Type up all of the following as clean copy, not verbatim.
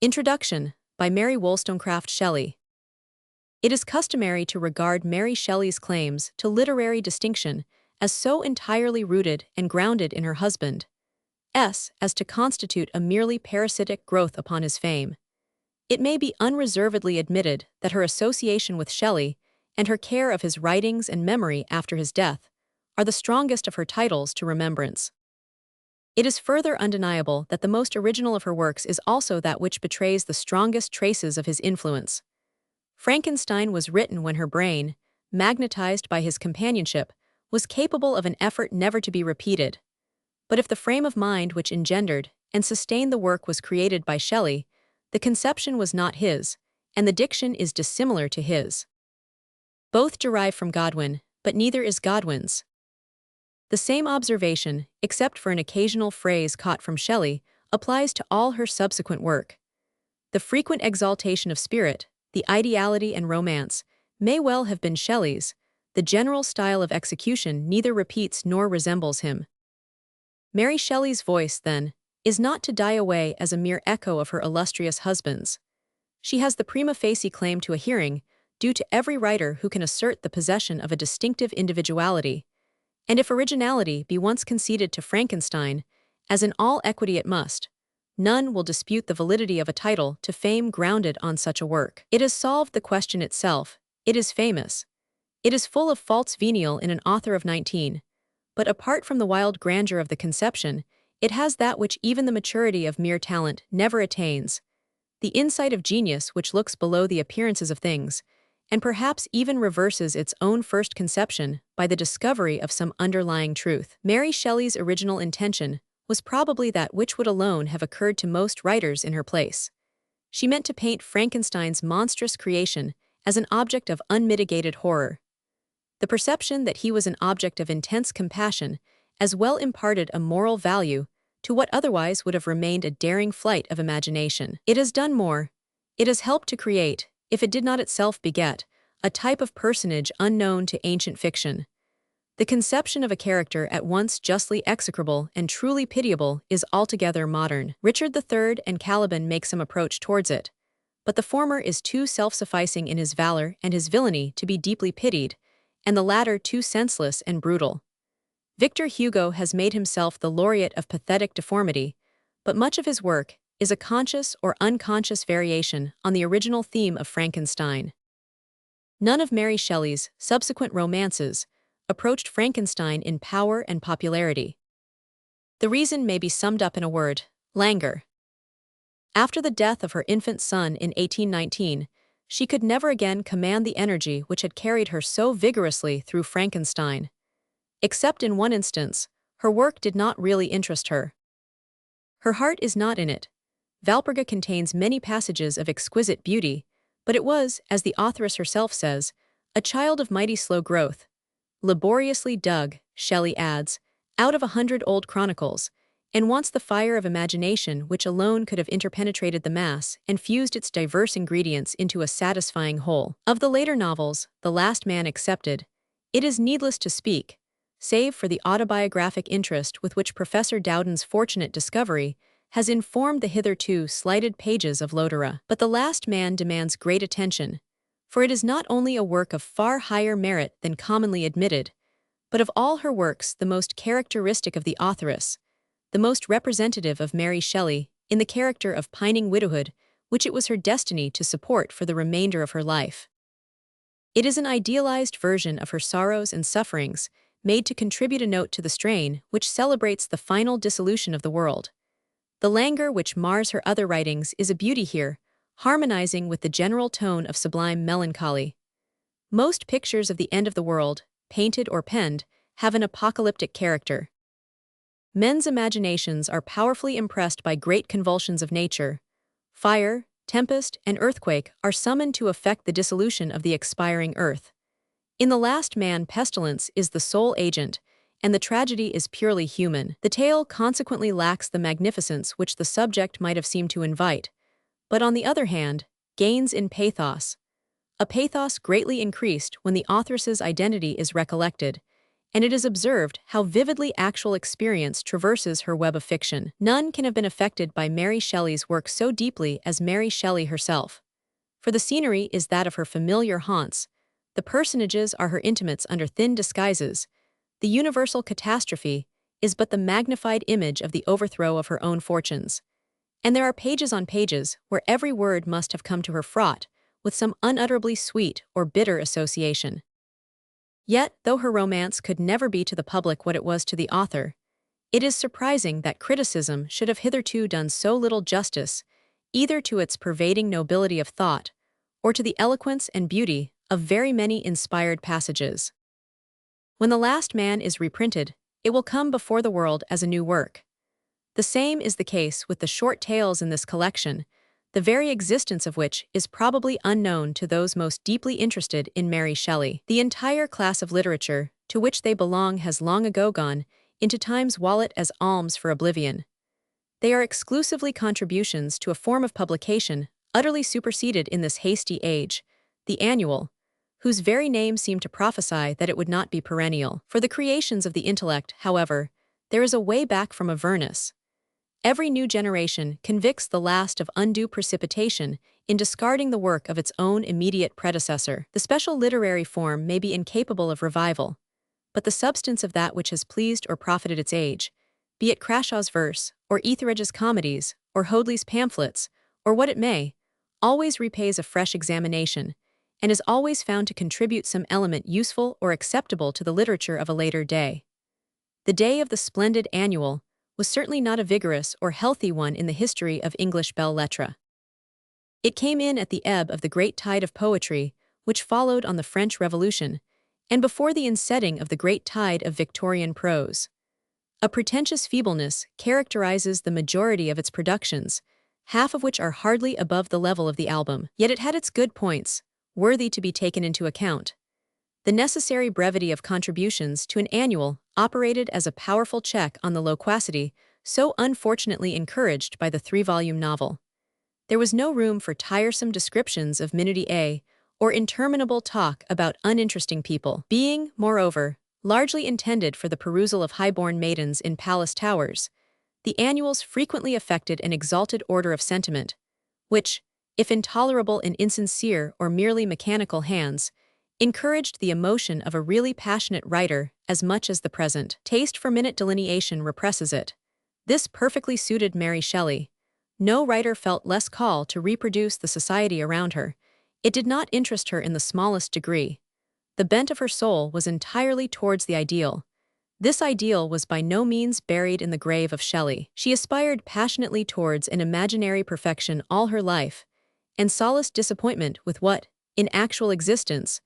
Introduction by Mary Wollstonecraft Shelley. It is customary to regard Mary Shelley's claims to literary distinction as so entirely rooted and grounded in her husband's as to constitute a merely parasitic growth upon his fame. It may be unreservedly admitted that her association with Shelley and her care of his writings and memory after his death are the strongest of her titles to remembrance. It is further undeniable that the most original of her works is also that which betrays the strongest traces of his influence. Frankenstein was written when her brain, magnetized by his companionship, was capable of an effort never to be repeated. But if the frame of mind which engendered and sustained the work was created by Shelley, the conception was not his, and the diction is dissimilar to his. Both derive from Godwin, but neither is Godwin's. The same observation, except for an occasional phrase caught from Shelley, applies to all her subsequent work. The frequent exaltation of spirit, the ideality and romance, may well have been Shelley's. The general style of execution neither repeats nor resembles him. Mary Shelley's voice, then, is not to die away as a mere echo of her illustrious husband's. She has the prima facie claim to a hearing, due to every writer who can assert the possession of a distinctive individuality. And if originality be once conceded to Frankenstein, as in all equity it must, none will dispute the validity of a title to fame grounded on such a work. It has solved the question itself. It is famous. It is full of false venial in an author of 19. But apart from the wild grandeur of the conception, it has that which even the maturity of mere talent never attains, the insight of genius which looks below the appearances of things, and perhaps even reverses its own first conception by the discovery of some underlying truth. Mary Shelley's original intention was probably that which would alone have occurred to most writers in her place. She meant to paint Frankenstein's monstrous creation as an object of unmitigated horror. The perception that he was an object of intense compassion as well imparted a moral value to what otherwise would have remained a daring flight of imagination. It has done more. It has helped to create, if it did not itself beget, a type of personage unknown to ancient fiction. The conception of a character at once justly execrable and truly pitiable is altogether modern. Richard III and Caliban make some approach towards it, but the former is too self-sufficing in his valor and his villainy to be deeply pitied, and the latter too senseless and brutal. Victor Hugo has made himself the laureate of pathetic deformity, but much of his work is a conscious or unconscious variation on the original theme of Frankenstein. None of Mary Shelley's subsequent romances approached Frankenstein in power and popularity. The reason may be summed up in a word: languor. After the death of her infant son in 1819, she could never again command the energy which had carried her so vigorously through Frankenstein. Except in one instance, her work did not really interest her. Her heart is not in it. Valperga contains many passages of exquisite beauty, but it was, as the authoress herself says, a child of mighty slow growth. Laboriously dug, Shelley adds, out of 100 old chronicles, and wants the fire of imagination which alone could have interpenetrated the mass and fused its diverse ingredients into a satisfying whole. Of the later novels, The Last Man excepted, it is needless to speak, save for the autobiographic interest with which Professor Dowden's fortunate discovery has informed the hitherto slighted pages of Lodora. But The Last Man demands great attention, for it is not only a work of far higher merit than commonly admitted, but of all her works the most characteristic of the authoress, the most representative of Mary Shelley in the character of pining widowhood, which it was her destiny to support for the remainder of her life. It is an idealized version of her sorrows and sufferings, made to contribute a note to the strain which celebrates the final dissolution of the world. The languor which mars her other writings is a beauty here, harmonizing with the general tone of sublime melancholy. Most pictures of the end of the world, painted or penned, have an apocalyptic character. Men's imaginations are powerfully impressed by great convulsions of nature. Fire, tempest, and earthquake are summoned to effect the dissolution of the expiring earth. In The Last Man, pestilence is the sole agent, and the tragedy is purely human. The tale consequently lacks the magnificence which the subject might have seemed to invite, but on the other hand, gains in pathos. A pathos greatly increased when the authoress's identity is recollected, and it is observed how vividly actual experience traverses her web of fiction. None can have been affected by Mary Shelley's work so deeply as Mary Shelley herself. For the scenery is that of her familiar haunts, the personages are her intimates under thin disguises, the universal catastrophe is but the magnified image of the overthrow of her own fortunes. And there are pages on pages where every word must have come to her fraught with some unutterably sweet or bitter association. Yet, though her romance could never be to the public what it was to the author, it is surprising that criticism should have hitherto done so little justice either to its pervading nobility of thought or to the eloquence and beauty of very many inspired passages. When The Last Man is reprinted, it will come before the world as a new work. The same is the case with the short tales in this collection, the very existence of which is probably unknown to those most deeply interested in Mary Shelley. The entire class of literature to which they belong has long ago gone into time's wallet as alms for oblivion. They are exclusively contributions to a form of publication utterly superseded in this hasty age, the annual, whose very name seemed to prophesy that it would not be perennial. For the creations of the intellect, however, there is a way back from Avernus. Every new generation convicts the last of undue precipitation in discarding the work of its own immediate predecessor. The special literary form may be incapable of revival, but the substance of that which has pleased or profited its age, be it Crashaw's verse, or Etheridge's comedies, or Hoadley's pamphlets, or what it may, always repays a fresh examination, and is always found to contribute some element useful or acceptable to the literature of a later day. The day of the splendid annual was certainly not a vigorous or healthy one in the history of English belles lettres. It came in at the ebb of the great tide of poetry which followed on the French Revolution, and before the insetting of the great tide of Victorian prose. A pretentious feebleness characterizes the majority of its productions, half of which are hardly above the level of the album. Yet it had its good points, worthy to be taken into account. The necessary brevity of contributions to an annual operated as a powerful check on the loquacity so unfortunately encouraged by the three-volume novel. There was no room for tiresome descriptions of minutiae A or interminable talk about uninteresting people, being, moreover, largely intended for the perusal of high-born maidens in palace towers. The annuals frequently affected an exalted order of sentiment, which, if intolerable in insincere or merely mechanical hands, encouraged the emotion of a really passionate writer as much as the present taste for minute delineation represses it. This perfectly suited Mary Shelley. No writer felt less call to reproduce the society around her. It did not interest her in the smallest degree. The bent of her soul was entirely towards the ideal. This ideal was by no means buried in the grave of Shelley. She aspired passionately towards an imaginary perfection all her life, and solaced disappointment with what, in actual existence,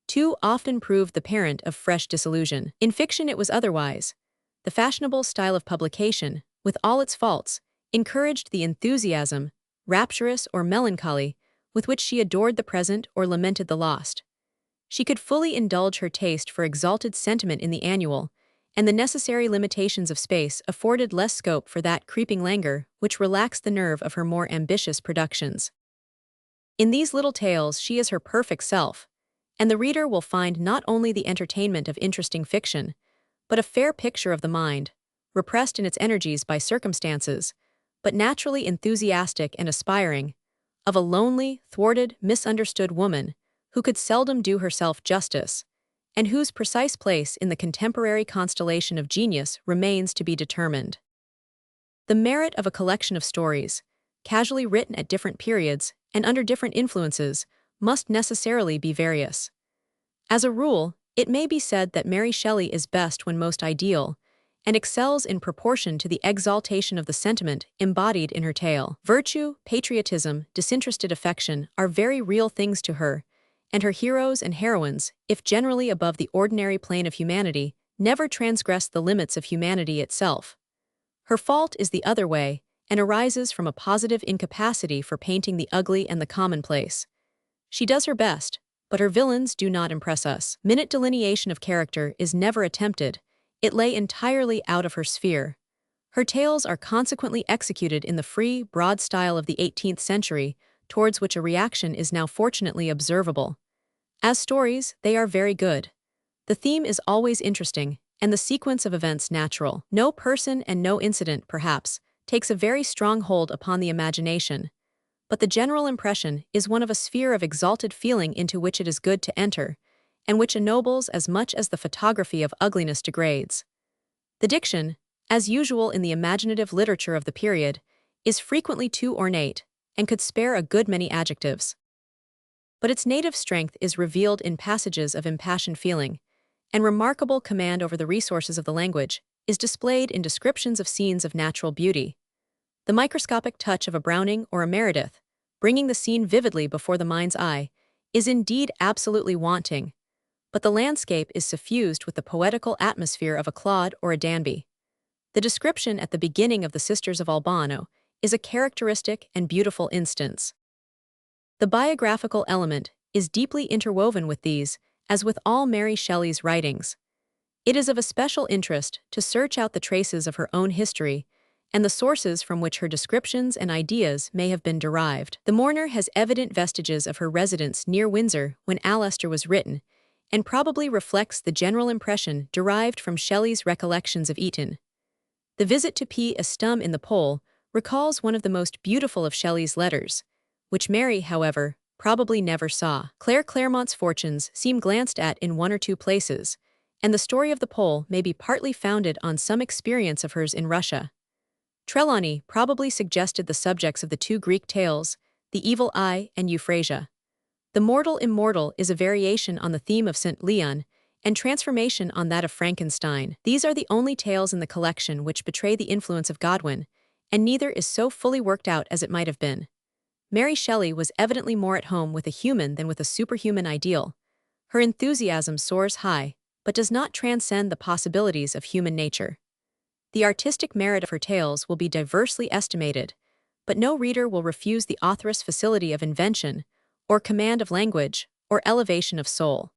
too often proved the parent of fresh disillusion. In fiction it was otherwise. The fashionable style of publication, with all its faults, encouraged the enthusiasm, rapturous or melancholy, with which she adored the present or lamented the lost. She could fully indulge her taste for exalted sentiment in the annual, and the necessary limitations of space afforded less scope for that creeping languor which relaxed the nerve of her more ambitious productions. In these little tales she is her perfect self, and the reader will find not only the entertainment of interesting fiction, but a fair picture of the mind, repressed in its energies by circumstances, but naturally enthusiastic and aspiring, of a lonely, thwarted, misunderstood woman who could seldom do herself justice, and whose precise place in the contemporary constellation of genius remains to be determined. The merit of a collection of stories, casually written at different periods and under different influences, must necessarily be various. As a rule, it may be said that Mary Shelley is best when most ideal, and excels in proportion to the exaltation of the sentiment embodied in her tale. Virtue, patriotism, disinterested affection are very real things to her, and her heroes and heroines, if generally above the ordinary plane of humanity, never transgress the limits of humanity itself. Her fault is the other way, and arises from a positive incapacity for painting the ugly and the commonplace. She does her best, but her villains do not impress us. Minute delineation of character is never attempted. It lay entirely out of her sphere. Her tales are consequently executed in the free, broad style of the 18th century, towards which a reaction is now fortunately observable. As stories, they are very good. The theme is always interesting, and the sequence of events natural. No person and no incident, perhaps, takes a very strong hold upon the imagination, but the general impression is one of a sphere of exalted feeling into which it is good to enter, and which ennobles as much as the photography of ugliness degrades. The diction, as usual in the imaginative literature of the period, is frequently too ornate, and could spare a good many adjectives. But its native strength is revealed in passages of impassioned feeling, and remarkable command over the resources of the language is displayed in descriptions of scenes of natural beauty. The microscopic touch of a Browning or a Meredith, bringing the scene vividly before the mind's eye, is indeed absolutely wanting, but the landscape is suffused with the poetical atmosphere of a Claude or a Danby. The description at the beginning of The Sisters of Albano is a characteristic and beautiful instance. The biographical element is deeply interwoven with these, as with all Mary Shelley's writings. It is of especial interest to search out the traces of her own history and the sources from which her descriptions and ideas may have been derived. The Mourner has evident vestiges of her residence near Windsor when Aleister was written, and probably reflects the general impression derived from Shelley's recollections of Eton. The visit to P. Estum in the Pole recalls one of the most beautiful of Shelley's letters, which Mary, however, probably never saw. Claire Claremont's fortunes seem glanced at in one or two places, and the story of the Pole may be partly founded on some experience of hers in Russia. Trelawney probably suggested the subjects of the two Greek tales, The Evil Eye and Euphrasia. The Mortal Immortal is a variation on the theme of St. Leon, and transformation on that of Frankenstein. These are the only tales in the collection which betray the influence of Godwin, and neither is so fully worked out as it might have been. Mary Shelley was evidently more at home with a human than with a superhuman ideal. Her enthusiasm soars high, but does not transcend the possibilities of human nature. The artistic merit of her tales will be diversely estimated, but no reader will refuse the authoress' facility of invention, or command of language, or elevation of soul.